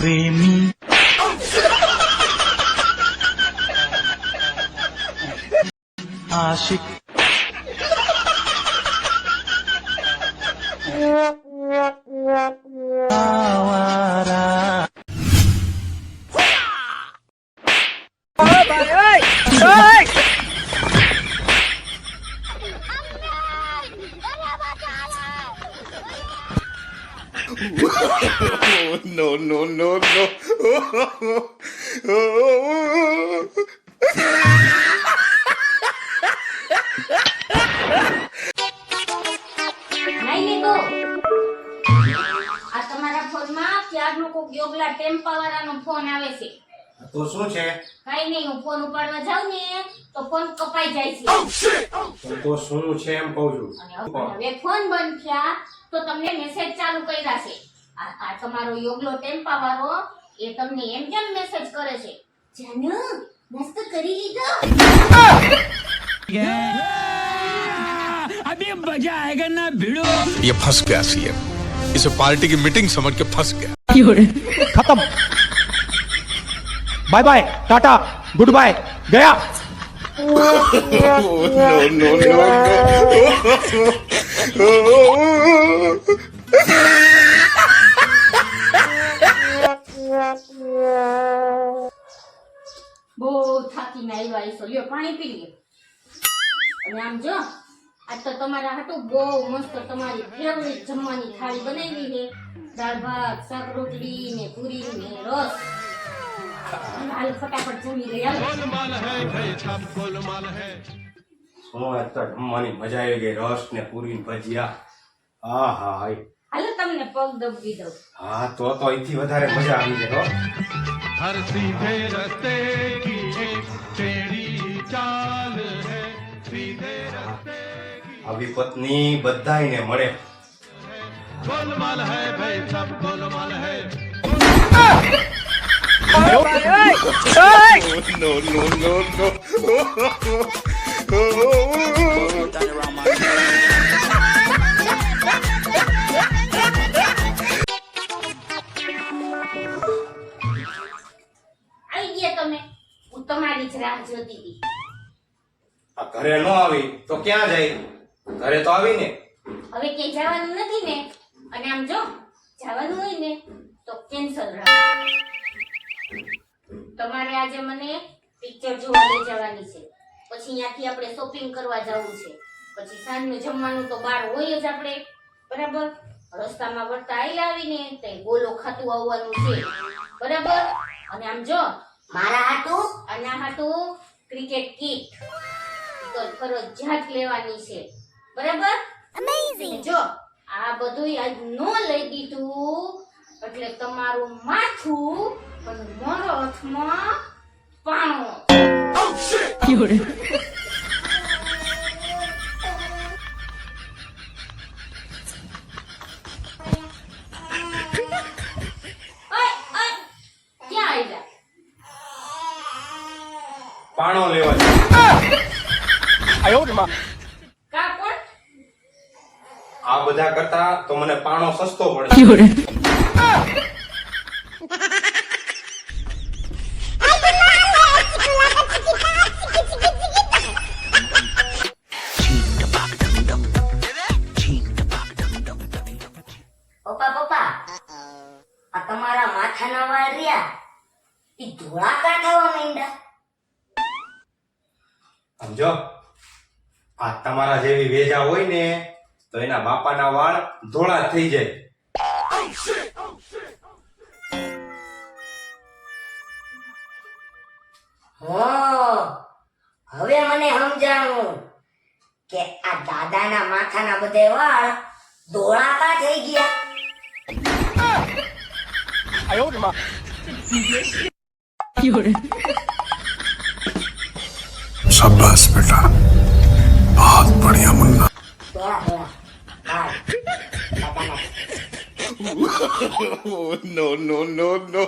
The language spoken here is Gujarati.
प्रेमी आशिक आवारा no, no, no, no. નહીં લીધો. આ તમારા ફોનમાં ક્યારનો કોક યોગલા ટેમ્પા વાળાનો ફોન આવે છે. તો શું છે? કઈ નહીં, હું ફોન ઉપાડવા જાઉં ને તો ફોન કપાઈ જાય છે. તો શું છે એમ કહું છું. અને હવે ફોન બંધ થયા તો તમને મેસેજ ચાલુ કર્યા છે. આ તમારો યોગલો ટેમ્પા વાળો એ તમને એમ કેમ મેસેજ કરે છે? જાનુ મસ્ત કરી લીધો. अभी मजा आएगा ना भिड़ो। ये फंस गया सीएम, इसे पार्टी की मीटिंग समझ के फंस गया। खत्म, bye bye, tata, good bye, गया। No, no, no, બહુ થાકીને આવ્યા છો, લ્યો પાણી પી લ્યો. અને આમ જો આજ તો તમારા હાટુ બહુ મસ્ત તમારી ફેવરિટ જમવાની થાળી બનાવી છે. દાળ ભાત, શાક રોટલી ને પૂરી ને રસ. હાલ ફટાફટ જમી લઈ હાલો. શું આજ તો જમવાની મજા આવી ગઈ. રસ ને પૂરી ને ભજીયા. હા હા હાય. હાલો તમને પગ દબવી દઉં. હા તો અહીંથી વધારે મજા આવી જાય હો. हर सीधे रास्ते की एक टेढ़ी चाल है सीधे रास्ते આવી પત્ની બધાયને મળે. गोलमाल है भाई सब गोलमाल है no, no, no, no. આવી ગયા તમે? હું તમારી જ રાહ જોતી હતી. આ ઘરે ન આવી તો ક્યાં જાય? ઘરે તો આવી ને. હવે કે જવાનું નથી ને, અને આમ જો જવાનું હોય ને તો કેન્સલ રાખ. તમારે આજે મને પિક્ચર જોવા લઈ જવાની છે. પછી અહીંયાથી આપણે શોપિંગ કરવા જવું છે. પછી સાંજનું જમવાનું તો બહાર હોય જ આપણે, બરાબર? રસ્તામાં વળતા આઈલા આવીને તે ગોલો ખાતું આવવાનું છે, બરાબર? અને આમ જો મારા હાટું આના હાટું ક્રિકેટ કીટ તો ફરજિયાત લેવાની છે, બરાબર? અમેઝિંગ. જો આ બધું આજ નો લઈ દીધું એટલે તમારું માથું અને મારો હાથમાં પાણો. ઓય ઓય ક્યાં આવ્યા? પાણો લેવા જાય. કા કોણ? આ બધા કરતા તો મને પાણો સસ્તો પડે. પપ્પા પપ્પા, આ તમારા માથાના વાળ રહ્યા ઈ ધોળા કા થવા માંડ્યા? સમજો, આ તમારા જેવી વેજા હોય ને તો એના બાપાના વાળ ધોળા થઈ જાય. હવે મને સમજાણું કે આ દાદાના માથાના બધે વાળ ધોળા કા થઈ ગયા. शाबाश बेटा, बहुत बढ़िया Munna. No, no, no, no.